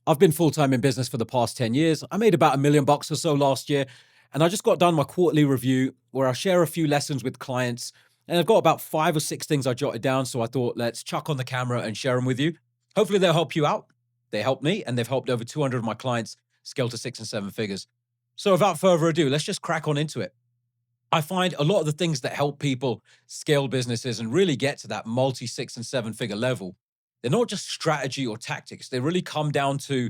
I've been full-time in business for the past 10 years. I made about $1 million or so last year. And I just got done my quarterly review where I share a few lessons with clients. And I've got about 5 or 6 things I jotted down. So I thought, let's chuck on the camera and share them with you. Hopefully they'll help you out. They helped me and they've helped over 200 of my clients scale to 6 and 7 figures. So without further ado, let's just crack on into it. I find a lot of the things that help people scale businesses and really get to that multi 6 and 7 figure level, they're not just strategy or tactics. They really come down to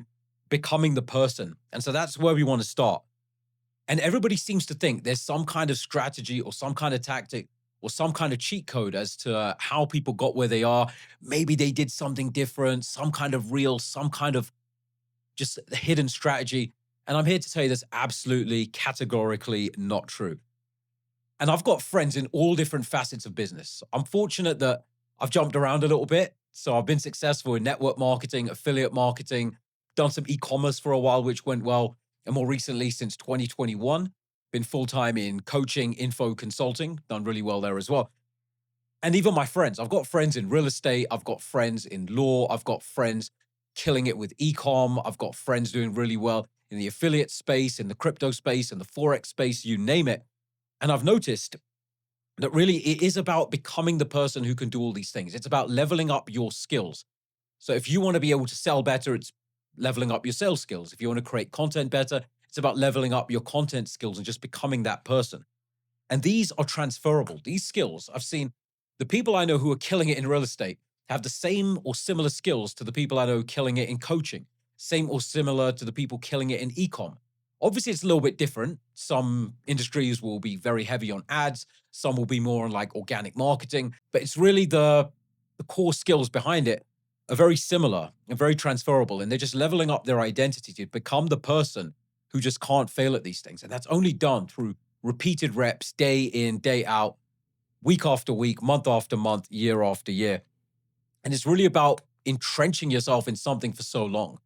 becoming the person. And so that's where we want to start. And everybody seems to think there's some kind of strategy or some kind of tactic or some kind of cheat code as to how people got where they are. Maybe they did something different, some kind of real, some kind of just hidden strategy. And I'm here to tell you that's absolutely categorically not true. And I've got friends in all different facets of business. I'm fortunate that I've jumped around a little bit. So I've been successful in network marketing, affiliate marketing, done some e-commerce for a while, which went well. And more recently, since 2021, been full-time in coaching, info consulting, done really well there as well. And even my friends, I've got friends in real estate, I've got friends in law, I've got friends killing it with e-com, I've got friends doing really well in the affiliate space, in the crypto space, in the Forex space, you name it. And I've noticed that really it is about becoming the person who can do all these things. It's about leveling up your skills. So if you want to be able to sell better, it's leveling up your sales skills. If you want to create content better, it's about leveling up your content skills and just becoming that person. And these are transferable. These skills, I've seen the people I know who are killing it in real estate have the same or similar skills to the people I know killing it in coaching, same or similar to the people killing it in e-com. Obviously, it's a little bit different. Some industries will be very heavy on ads, some will be more on like organic marketing, but it's really the core skills behind it are very similar and very transferable. And they're just leveling up their identity to become the person who just can't fail at these things. And that's only done through repeated reps, day in, day out, week after week, month after month, year after year. And it's really about entrenching yourself in something for so long.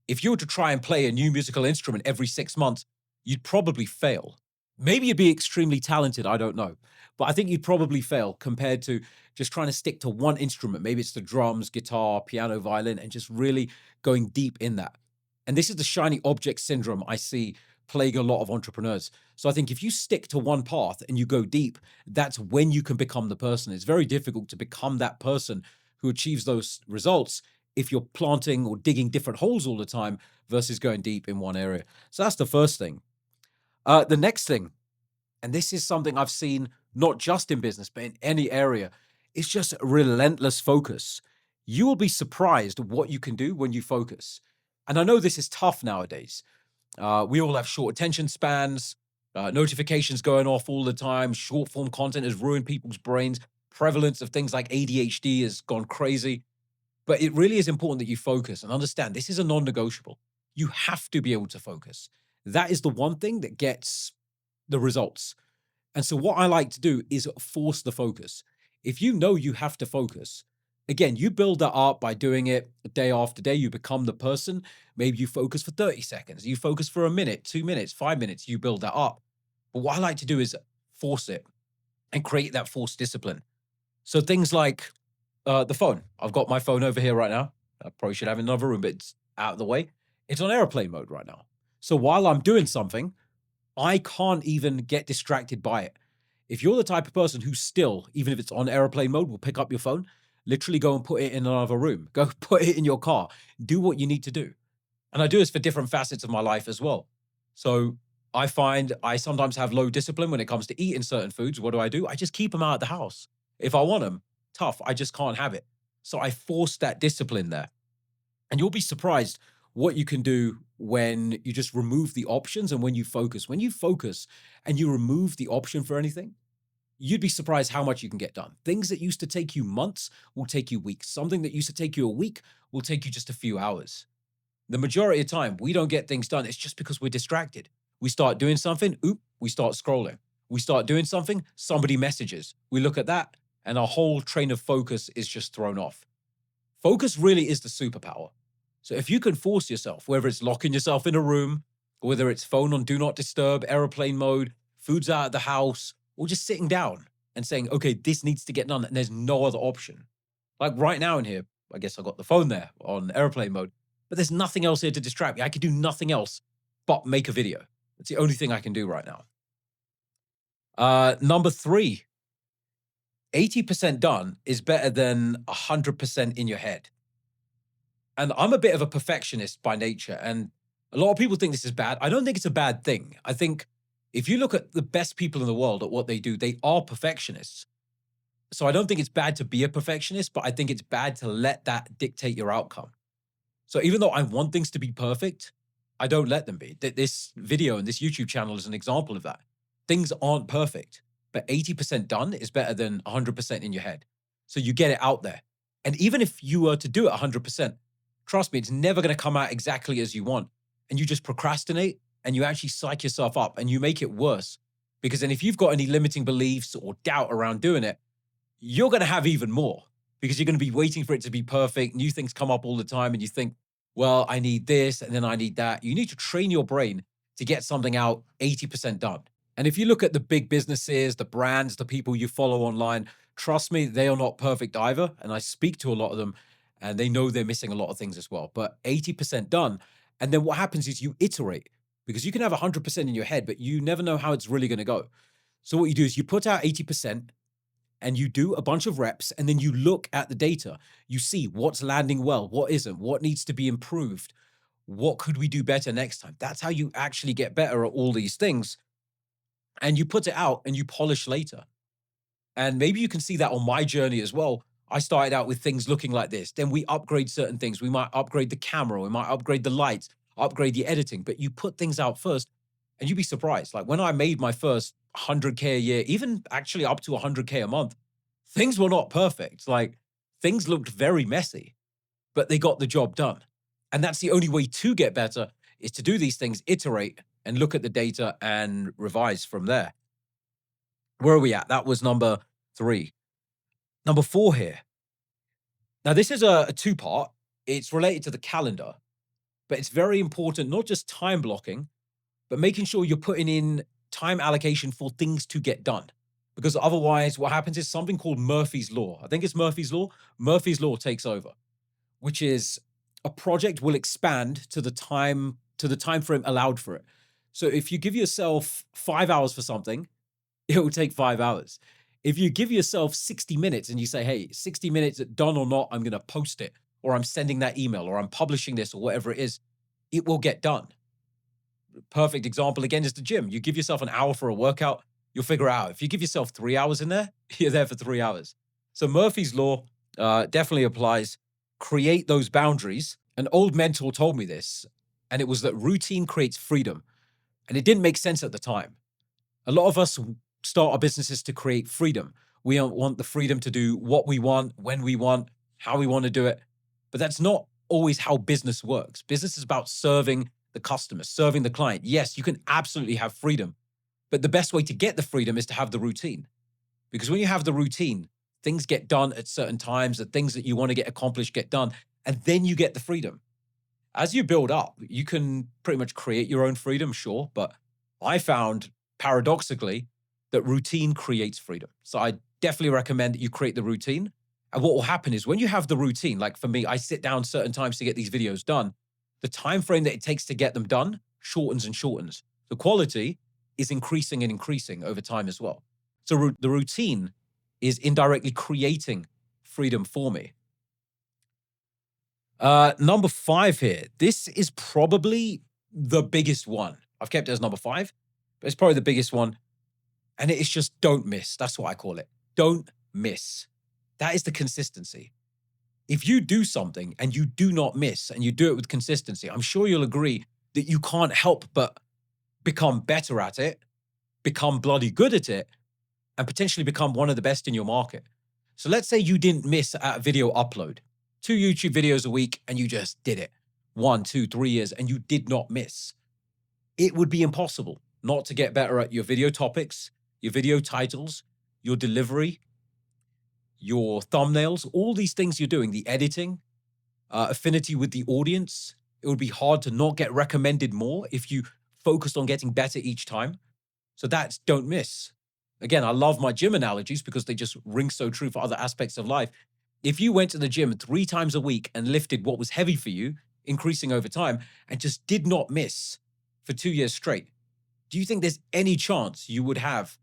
If you were to try and play a new musical instrument every 6 months, you'd probably fail. Maybe you'd be extremely talented, I don't know. But I think you'd probably fail compared to just trying to stick to one instrument. Maybe it's the drums, guitar, piano, violin, and just really going deep in that. And this is the shiny object syndrome I see plaguing a lot of entrepreneurs. So I think if you stick to one path and you go deep, that's when you can become the person. It's very difficult to become that person who achieves those results if you're planting or digging different holes all the time versus going deep in one area. So that's the first thing. The next thing, and this is something I've seen not just in business, but in any area, it's just relentless focus. You will be surprised what you can do when you focus. And I know this is tough nowadays. We all have short attention spans, notifications going off all the time, short form content has ruined people's brains, prevalence of things like ADHD has gone crazy. But it really is important that you focus and understand this is a non negotiable. You have to be able to focus. That is the one thing that gets the results. And so, what I like to do is force the focus. If you know you have to focus, again, you build that up by doing it day after day. You become the person. Maybe you focus for 30 seconds, you focus for a minute, 2 minutes, 5 minutes, you build that up. But what I like to do is force it and create that forced discipline. So, things like the phone. I've got my phone over here right now. I probably should have it in another room, but it's out of the way. It's on airplane mode right now. So while I'm doing something, I can't even get distracted by it. If you're the type of person who still, even if it's on airplane mode, will pick up your phone, literally go and put it in another room, go put it in your car, do what you need to do. And I do this for different facets of my life as well. So I find I sometimes have low discipline when it comes to eating certain foods. What do? I just keep them out of the house. If I want them, tough, I just can't have it. So I force that discipline there. And you'll be surprised what you can do when you just remove the options and when you focus. When you focus and you remove the option for anything, you'd be surprised how much you can get done. Things that used to take you months will take you weeks. Something that used to take you a week will take you just a few hours. The majority of the time, we don't get things done. It's just because we're distracted. We start doing something, we start scrolling. We start doing something, somebody messages. We look at that, and our whole train of focus is just thrown off. Focus really is the superpower. So if you can force yourself, whether it's locking yourself in a room, whether it's phone on do not disturb, airplane mode, food's out of the house, or just sitting down and saying, okay, this needs to get done, and there's no other option. Like right now in here, I guess I got the phone there on airplane mode. but there's nothing else here to distract me. I can do nothing else but make a video. It's the only thing I can do right now. Number three, 80% done is better than 100% in your head. And I'm a bit of a perfectionist by nature. And a lot of people think this is bad. I don't think it's a bad thing. I think if you look at the best people in the world at what they do, they are perfectionists. So I don't think it's bad to be a perfectionist, but I think it's bad to let that dictate your outcome. So even though I want things to be perfect, I don't let them be. This video and this YouTube channel is an example of that. Things aren't perfect, but 80% done is better than 100% in your head. So you get it out there. And even if you were to do it 100%, trust me, it's never going to come out exactly as you want. And you just procrastinate and you actually psych yourself up and you make it worse. Because then if you've got any limiting beliefs or doubt around doing it, you're going to have even more because you're going to be waiting for it to be perfect. New things come up all the time and you think, well, I need this and then I need that. You need to train your brain to get something out 80% done. And if you look at the big businesses, the brands, the people you follow online, trust me, they are not perfect either. And I speak to a lot of them and they know they're missing a lot of things as well. But 80% done. And then what happens is you iterate because you can have 100% in your head, but you never know how it's really going to go. So what you do is you put out 80%, and you do a bunch of reps and then you look at the data. You see what's landing well, what isn't, what needs to be improved, what could we do better next time. That's how you actually get better at all these things. And you put it out and you polish later. And maybe you can see that on my journey as well. I started out with things looking like this. Then we upgrade certain things. We might upgrade the camera, we might upgrade the lights, upgrade the editing, but you put things out first and you'd be surprised. Like when I made my first 100K a year, even actually up to 100K a month, things were not perfect. Like things looked very messy, but they got the job done. And that's the only way to get better is to do these things, iterate and look at the data and revise from there. Where are we at? That was number three. Number four here. Now, this is a two-part. It's related to the calendar, but it's very important, not just time blocking, but making sure you're putting in time allocation for things to get done. Because otherwise, what happens is something called Murphy's Law. I think it's Murphy's Law. Murphy's Law takes over, which is a project will expand to the time frame allowed for it. So if you give yourself 5 hours for something, it will take 5 hours. If you give yourself 60 minutes and you say, hey, 60 minutes, done or not, I'm going to post it, or I'm sending that email, or I'm publishing this, or whatever it is, it will get done. Perfect example again is the gym. You give yourself an hour for a workout, you'll figure out. If you give yourself 3 hours in there, you're there for 3 hours. So Murphy's Law definitely applies. Create those boundaries. An old mentor told me this, and it was that routine creates freedom. And it didn't make sense at the time. A lot of us start our businesses to create freedom. We want the freedom to do what we want, when we want, how we want to do it. But that's not always how business works. Business is about serving the customer, serving the client. Yes, you can absolutely have freedom, but the best way to get the freedom is to have the routine. Because when you have the routine, things get done at certain times, the things that you want to get accomplished get done, and then you get the freedom. As you build up, you can pretty much create your own freedom, sure, but I found paradoxically that routine creates freedom. So I definitely recommend that you create the routine. And what will happen is when you have the routine, like for me, I sit down certain times to get these videos done. The time frame that it takes to get them done shortens and shortens. The quality is increasing and increasing over time as well. So the routine is indirectly creating freedom for me. Number 5 here. This is probably the biggest one. I've kept it as number 5, but it's probably the biggest one. And it is just don't miss. That's what I call it. Don't miss. That is the consistency. If you do something and you do not miss and you do it with consistency, I'm sure you'll agree that you can't help but become better at it, become bloody good at it, and potentially become one of the best in your market. So let's say you didn't miss at a video upload, 2 YouTube videos a week, and you just did it 1, 2, 3 years, and you did not miss. It would be impossible not to get better at your video topics, your video titles, your delivery, your thumbnails, all these things you're doing, the editing, affinity with the audience. It would be hard to not get recommended more if you focused on getting better each time. So that's don't miss. Again, I love my gym analogies because they just ring so true for other aspects of life. If you went to the gym 3 times a week and lifted what was heavy for you, increasing over time, and just did not miss for 2 years straight, do you think there's any chance you would have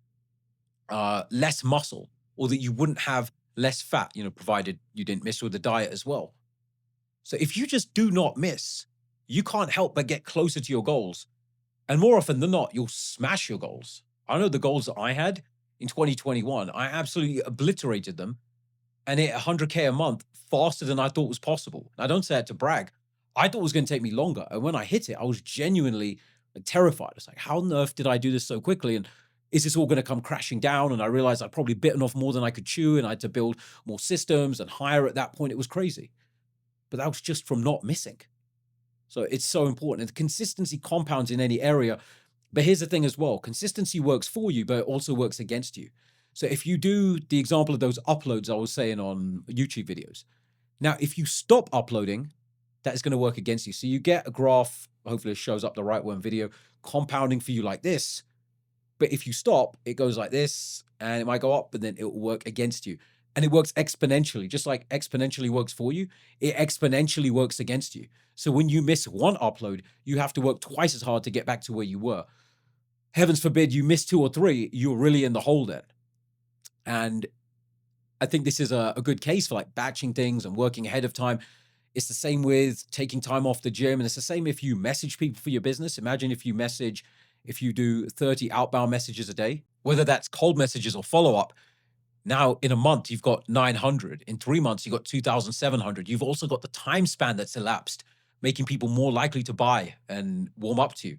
less muscle, or that you wouldn't have less fat, provided you didn't miss with the diet as well? So if you just do not miss, you can't help but get closer to your goals. And more often than not, you'll smash your goals. I know the goals that I had in 2021, I absolutely obliterated them and hit 100K a month faster than I thought was possible. I don't say it to brag. I thought it was going to take me longer. And when I hit it, I was genuinely terrified. It's like, how on earth did I do this so quickly? And is this all going to come crashing down? And I realized I'd probably bitten off more than I could chew, and I had to build more systems and hire at that point. It was crazy. But that was just from not missing. So it's so important. And consistency compounds in any area. But here's the thing as well, consistency works for you, but it also works against you. So if you do the example of those uploads I was saying on YouTube videos, now if you stop uploading, that is going to work against you. So you get a graph, hopefully it shows up the right one video, compounding for you like this. But if you stop, it goes like this, and it might go up, but then it will work against you. And it works exponentially, just like exponentially works for you, it exponentially works against you. So when you miss one upload, you have to work twice as hard to get back to where you were. Heavens forbid you miss 2 or 3, you're really in the hole then. And I think this is a good case for like batching things and working ahead of time. It's the same with taking time off the gym. And it's the same if you message people for your business. Imagine if you do 30 outbound messages a day, whether that's cold messages or follow up. Now, in a month, you've got 900. In 3 months, you've got 2,700. You've also got the time span that's elapsed, making people more likely to buy and warm up to you.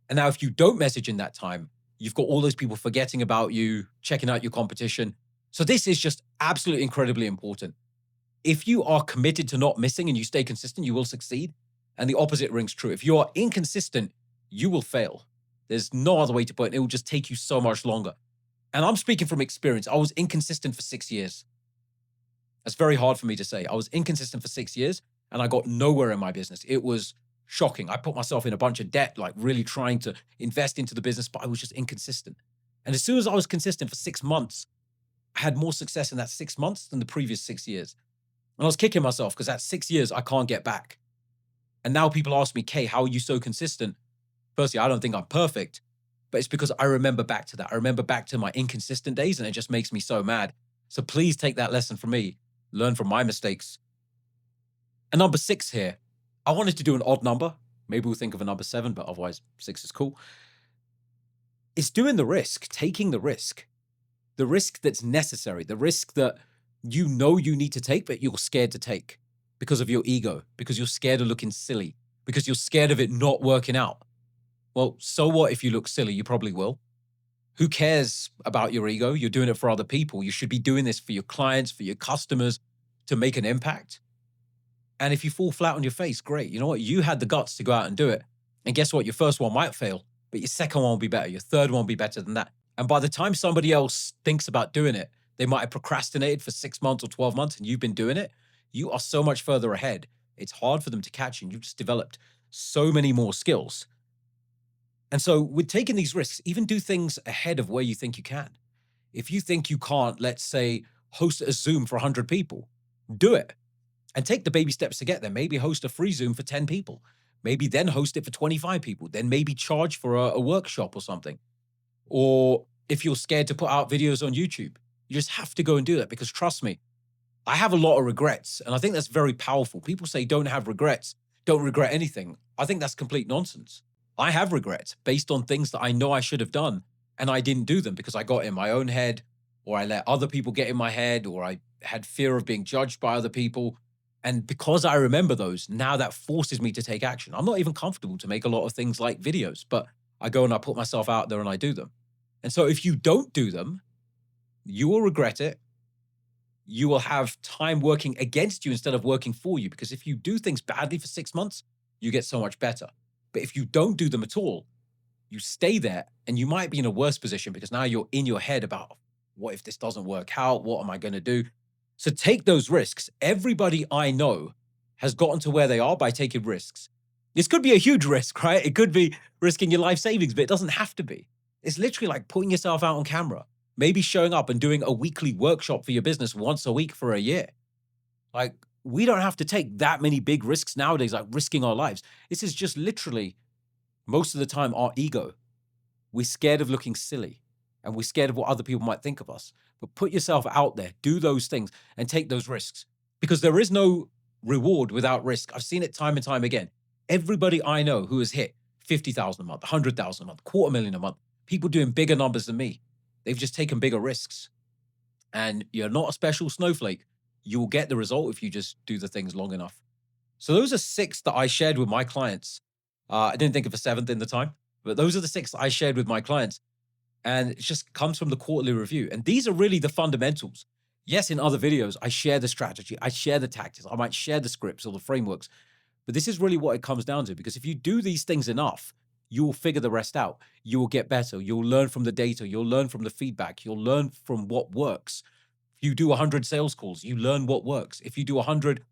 And now, if you don't message in that time, you've got all those people forgetting about you, checking out your competition. So this is just absolutely incredibly important. If you are committed to not missing and you stay consistent, you will succeed. And the opposite rings true. If you are inconsistent, you will fail. There's no other way to put it. It will just take you so much longer. And I'm speaking from experience. I was inconsistent for 6 years. That's very hard for me to say. I was inconsistent for 6 years and I got nowhere in my business. It was shocking. I put myself in a bunch of debt, like really trying to invest into the business, but I was just inconsistent. And as soon as I was consistent for 6 months, I had more success in that 6 months than the previous 6 years. And I was kicking myself because that 6 years I can't get back. And now people ask me, Kay, how are you so consistent? Firstly, I don't think I'm perfect, but it's because I remember back to that. I remember back to my inconsistent days, and it just makes me so mad. So please take that lesson from me. Learn from my mistakes. And number 6 here, I wanted to do an odd number. Maybe we'll think of a number 7, but otherwise 6 is cool. It's doing the risk, taking the risk that's necessary, the risk that you know you need to take, but you're scared to take because of your ego, because you're scared of looking silly, because you're scared of it not working out. Well, so what if you look silly? You probably will. Who cares about your ego? You're doing it for other people. You should be doing this for your clients, for your customers, to make an impact. And if you fall flat on your face, great. You know what? You had the guts to go out and do it. And guess what? Your first one might fail, but your second one will be better. Your third one will be better than that. And by the time somebody else thinks about doing it, they might have procrastinated for 6 months or 12 months and you've been doing it. You are so much further ahead. It's hard for them to catch you. You've just developed so many more skills. And so with taking these risks, even do things ahead of where you think you can. If you think you can't, let's say, host a Zoom for 100 people, do it. And take the baby steps to get there. Maybe host a free Zoom for 10 people. Maybe then host it for 25 people. Then maybe charge for a workshop or something. Or if you're scared to put out videos on YouTube, you just have to go and do that, because trust me, I have a lot of regrets. And I think that's very powerful. People say don't have regrets, don't regret anything. I think that's complete nonsense. I have regrets based on things that I know I should have done, and I didn't do them because I got in my own head, or I let other people get in my head, or I had fear of being judged by other people. And because I remember those, now that forces me to take action. I'm not even comfortable to make a lot of things like videos, but I go and I put myself out there and I do them. And so if you don't do them, you will regret it. You will have time working against you instead of working for you, because if you do things badly for 6 months, you get so much better. But if you don't do them at all, you stay there and you might be in a worse position, because now you're in your head about, what if this doesn't work out? What am I going to do? So take those risks. Everybody I know has gotten to where they are by taking risks. This could be a huge risk, right? It could be risking your life savings, but it doesn't have to be. It's literally like putting yourself out on camera, maybe showing up and doing a weekly workshop for your business once a week for a year. Like, we don't have to take that many big risks nowadays, like risking our lives. This is just literally most of the time our ego. We're scared of looking silly and we're scared of what other people might think of us. But put yourself out there, do those things and take those risks because there is no reward without risk. I've seen it time and time again. Everybody I know who has hit 50,000 a month, 100,000 a month, 250,000 a month, people doing bigger numbers than me, they've just taken bigger risks. And you're not a special snowflake. You'll get the result if you just do the things long enough. So those are 6 that I shared with my clients. I didn't think of a 7th in the time, but those are the 6 that I shared with my clients. And it just comes from the quarterly review. And these are really the fundamentals. Yes, in other videos, I share the strategy, I share the tactics, I might share the scripts or the frameworks. But this is really what it comes down to, because if you do these things enough, you will figure the rest out. You will get better. You'll learn from the data. You'll learn from the feedback. You'll learn from what works. If you do 100 sales calls, you learn what works. If you do 100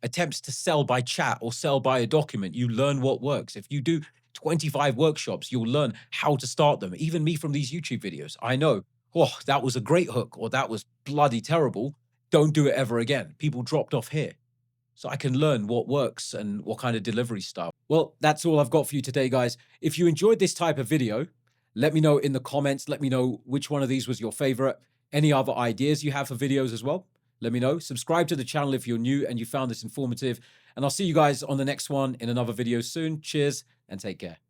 attempts to sell by chat or sell by a document, you learn what works. If you do 25 workshops, you'll learn how to start them. Even me from these YouTube videos, I know, oh, that was a great hook or that was bloody terrible. Don't do it ever again. People dropped off here. So I can learn what works and what kind of delivery style. Well, that's all I've got for you today, guys. If you enjoyed this type of video, let me know in the comments. Let me know which one of these was your favorite. Any other ideas you have for videos as well, let me know. Subscribe to the channel if you're new and you found this informative. And I'll see you guys on the next one in another video soon. Cheers and take care.